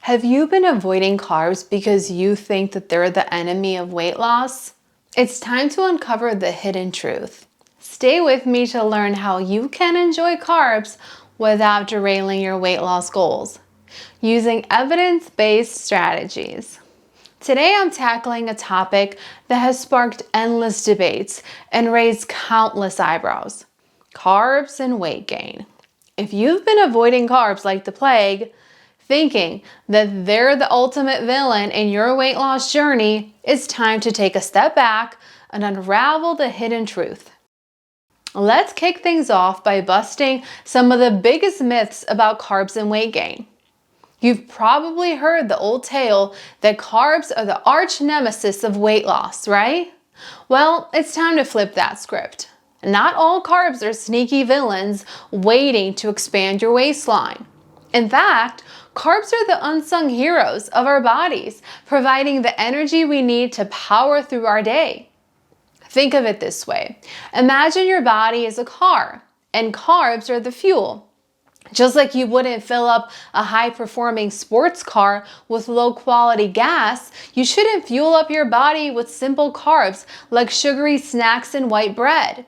Have you been avoiding carbs because you think that they're the enemy of weight loss? It's time to uncover the hidden truth. Stay with me to learn how you can enjoy carbs without derailing your weight loss goals, using evidence-based strategies. Today I'm tackling a topic that has sparked endless debates and raised countless eyebrows: carbs and weight gain. If you've been avoiding carbs like the plague, thinking that they're the ultimate villain in your weight loss journey, it's time to take a step back and unravel the hidden truth. Let's kick things off by busting some of the biggest myths about carbs and weight gain. You've probably heard the old tale that carbs are the arch nemesis of weight loss, right? Well, it's time to flip that script. Not all carbs are sneaky villains waiting to expand your waistline. In fact, carbs are the unsung heroes of our bodies, providing the energy we need to power through our day. Think of it this way. Imagine your body is a car, and carbs are the fuel. Just like you wouldn't fill up a high-performing sports car with low-quality gas, you shouldn't fuel up your body with simple carbs like sugary snacks and white bread.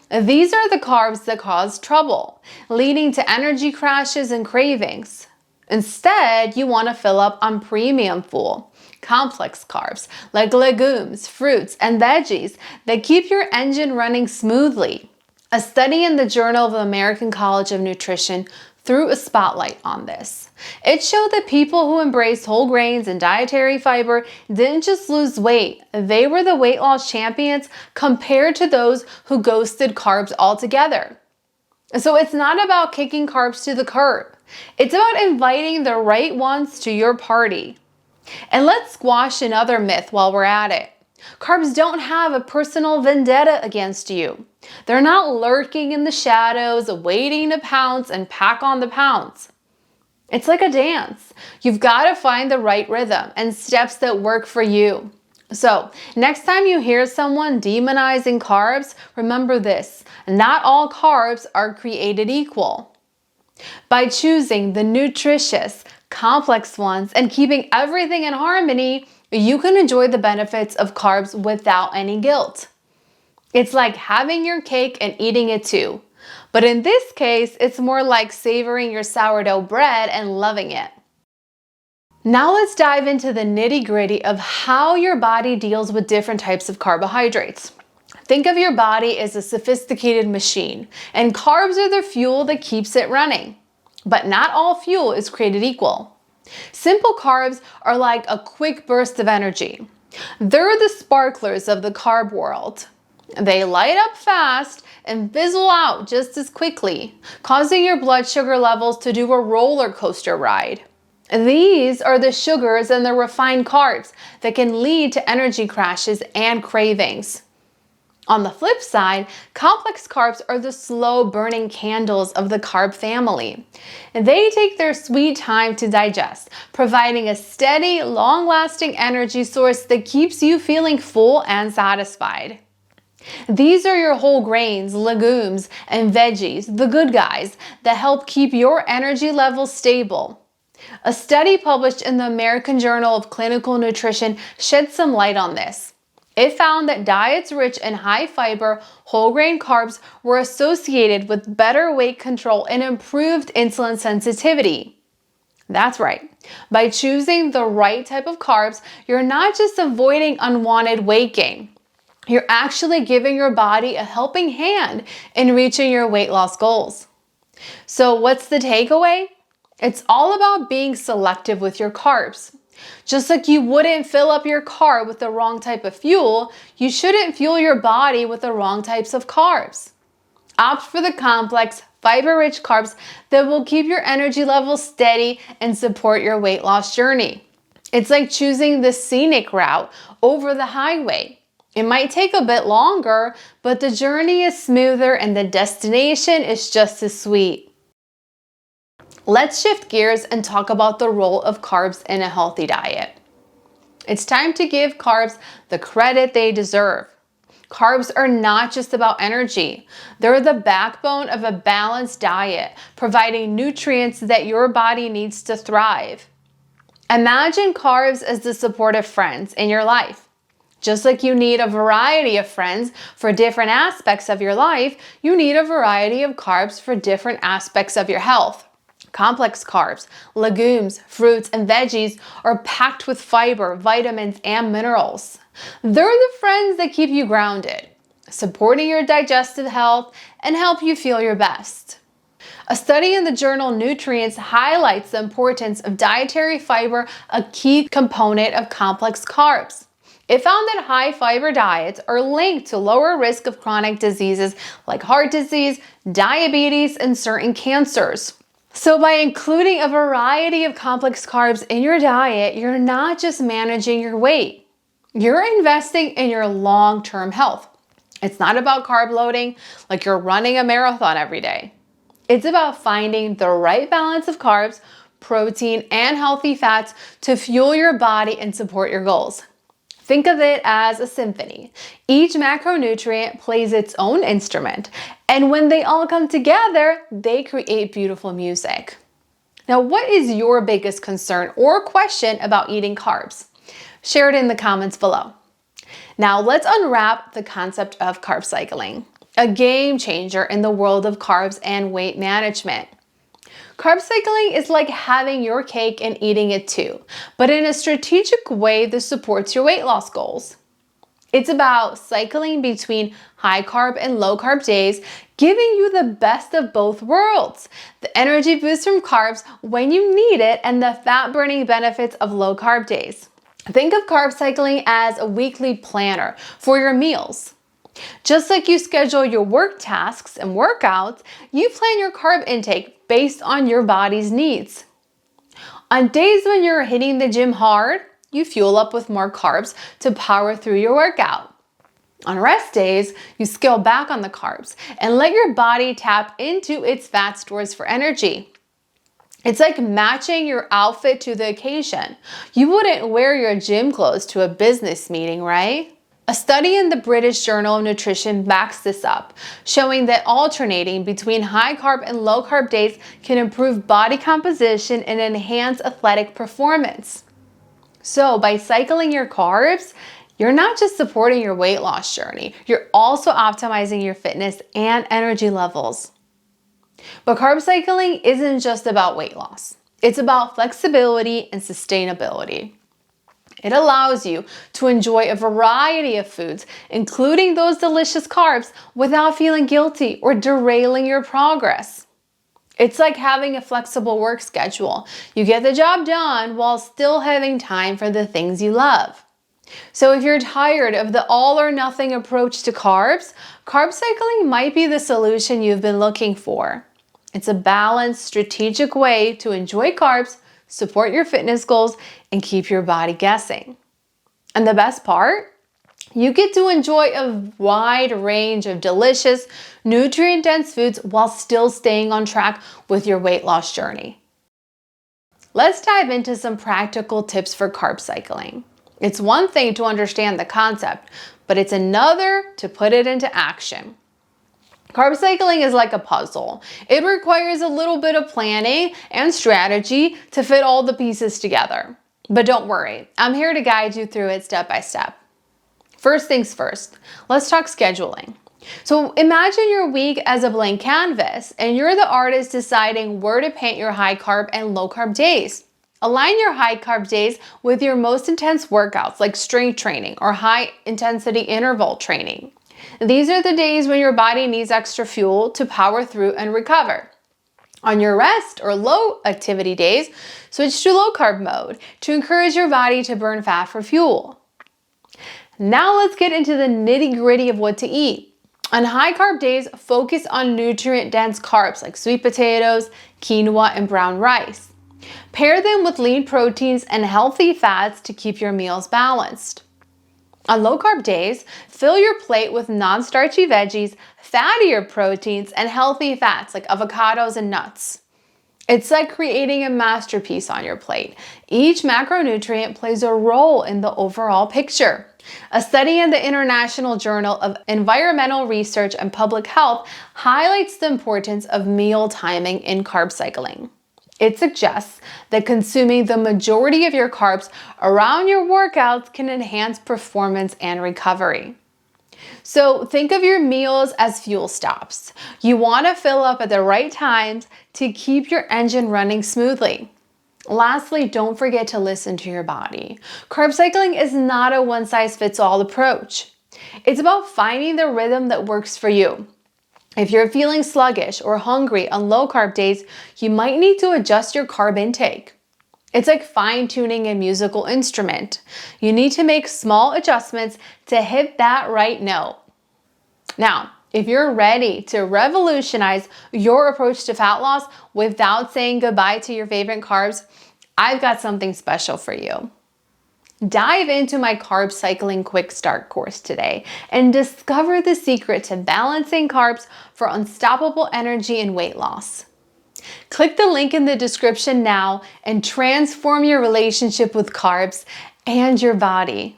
These are the carbs that cause trouble, leading to energy crashes and cravings. Instead, you want to fill up on premium fuel, complex carbs like legumes, fruits, and veggies that keep your engine running smoothly. A study in the Journal of the American College of Nutrition threw a spotlight on this. It showed that people who embraced whole grains and dietary fiber didn't just lose weight, they were the weight loss champions compared to those who ghosted carbs altogether. So it's not about kicking carbs to the curb. It's about inviting the right ones to your party. And let's squash another myth while we're at it. Carbs don't have a personal vendetta against you. They're not lurking in the shadows, waiting to pounce and pack on the pounds. It's like a dance. You've got to find the right rhythm and steps that work for you. So, next time you hear someone demonizing carbs, remember this: not all carbs are created equal. By choosing the nutritious, complex ones and keeping everything in harmony, you can enjoy the benefits of carbs without any guilt. It's like having your cake and eating it too. But in this case, it's more like savoring your sourdough bread and loving it. Now let's dive into the nitty-gritty of how your body deals with different types of carbohydrates. Think of your body as a sophisticated machine, and carbs are the fuel that keeps it running. But not all fuel is created equal. Simple carbs are like a quick burst of energy. They're the sparklers of the carb world. They light up fast and fizzle out just as quickly, causing your blood sugar levels to do a roller coaster ride. These are the sugars and the refined carbs that can lead to energy crashes and cravings. On the flip side, complex carbs are the slow-burning candles of the carb family. They take their sweet time to digest, providing a steady, long-lasting energy source that keeps you feeling full and satisfied. These are your whole grains, legumes, and veggies, the good guys, that help keep your energy levels stable. A study published in the American Journal of Clinical Nutrition shed some light on this. It found that diets rich in high-fiber, whole-grain carbs were associated with better weight control and improved insulin sensitivity. That's right. By choosing the right type of carbs, you're not just avoiding unwanted weight gain. You're actually giving your body a helping hand in reaching your weight loss goals. So what's the takeaway? It's all about being selective with your carbs. Just like you wouldn't fill up your car with the wrong type of fuel, you shouldn't fuel your body with the wrong types of carbs. Opt for the complex, fiber-rich carbs that will keep your energy levels steady and support your weight loss journey. It's like choosing the scenic route over the highway. It might take a bit longer, but the journey is smoother and the destination is just as sweet. Let's shift gears and talk about the role of carbs in a healthy diet. It's time to give carbs the credit they deserve. Carbs are not just about energy. They're the backbone of a balanced diet, providing nutrients that your body needs to thrive. Imagine carbs as the supportive friends in your life. Just like you need a variety of friends for different aspects of your life, you need a variety of carbs for different aspects of your health. Complex carbs, legumes, fruits, and veggies are packed with fiber, vitamins, and minerals. They're the friends that keep you grounded, supporting your digestive health and help you feel your best. A study in the journal Nutrients highlights the importance of dietary fiber, a key component of complex carbs. It found that high fiber diets are linked to lower risk of chronic diseases like heart disease, diabetes, and certain cancers. So by including a variety of complex carbs in your diet, you're not just managing your weight. You're investing in your long-term health. It's not about carb loading like you're running a marathon every day. It's about finding the right balance of carbs, protein, and healthy fats to fuel your body and support your goals. Think of it as a symphony. Each macronutrient plays its own instrument, and when they all come together, they create beautiful music. Now, what is your biggest concern or question about eating carbs? Share it in the comments below. Now, let's unwrap the concept of carb cycling, a game changer in the world of carbs and weight management. Carb cycling is like having your cake and eating it too, but in a strategic way that supports your weight loss goals. It's about cycling between high carb and low carb days, giving you the best of both worlds. The energy boost from carbs when you need it and the fat burning benefits of low carb days. Think of carb cycling as a weekly planner for your meals. Just like you schedule your work tasks and workouts, you plan your carb intake based on your body's needs. On days when you're hitting the gym hard, you fuel up with more carbs to power through your workout. On rest days, you scale back on the carbs and let your body tap into its fat stores for energy. It's like matching your outfit to the occasion. You wouldn't wear your gym clothes to a business meeting, right? A study in the British Journal of Nutrition backs this up, showing that alternating between high carb and low carb days can improve body composition and enhance athletic performance. So by cycling your carbs, you're not just supporting your weight loss journey, you're also optimizing your fitness and energy levels. But carb cycling isn't just about weight loss. It's about flexibility and sustainability. It allows you to enjoy a variety of foods, including those delicious carbs, without feeling guilty or derailing your progress. It's like having a flexible work schedule. You get the job done while still having time for the things you love. So if you're tired of the all or nothing approach to carbs, carb cycling might be the solution you've been looking for. It's a balanced, strategic way to enjoy carbs, support your fitness goals, and keep your body guessing. And the best part? You get to enjoy a wide range of delicious, nutrient-dense foods while still staying on track with your weight loss journey. Let's dive into some practical tips for carb cycling. It's one thing to understand the concept, but it's another to put it into action. Carb cycling is like a puzzle. It requires a little bit of planning and strategy to fit all the pieces together. But don't worry, I'm here to guide you through it step by step. First things first, let's talk scheduling. So imagine your week as a blank canvas and you're the artist deciding where to paint your high carb and low carb days. Align your high carb days with your most intense workouts like strength training or high intensity interval training. These are the days when your body needs extra fuel to power through and recover. On your rest or low activity days, switch to low carb mode to encourage your body to burn fat for fuel. Now let's get into the nitty-gritty of what to eat. On high carb days, focus on nutrient-dense carbs like sweet potatoes, quinoa, and brown rice. Pair them with lean proteins and healthy fats to keep your meals balanced. On low carb days, fill your plate with non-starchy veggies, fattier proteins, and healthy fats like avocados and nuts. It's like creating a masterpiece on your plate. Each macronutrient plays a role in the overall picture. A study in the International Journal of Environmental Research and Public Health highlights the importance of meal timing in carb cycling. It suggests that consuming the majority of your carbs around your workouts can enhance performance and recovery. So think of your meals as fuel stops. You want to fill up at the right times to keep your engine running smoothly. Lastly, don't forget to listen to your body. Carb cycling is not a one-size-fits-all approach. It's about finding the rhythm that works for you. If you're feeling sluggish or hungry on low-carb days, you might need to adjust your carb intake. It's like fine-tuning a musical instrument. You need to make small adjustments to hit that right note. Now, if you're ready to revolutionize your approach to fat loss without saying goodbye to your favorite carbs, I've got something special for you. Dive into my Carb Cycling Quick Start course today and discover the secret to balancing carbs for unstoppable energy and weight loss. Click the link in the description now and transform your relationship with carbs and your body.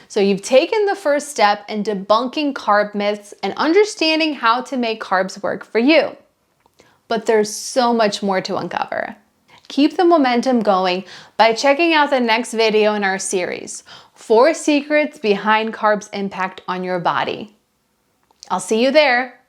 So you've taken the first step in debunking carb myths and understanding how to make carbs work for you. But there's so much more to uncover. Keep the momentum going by checking out the next video in our series, 4 Secrets Behind Carbs' Impact on Your Body. I'll see you there.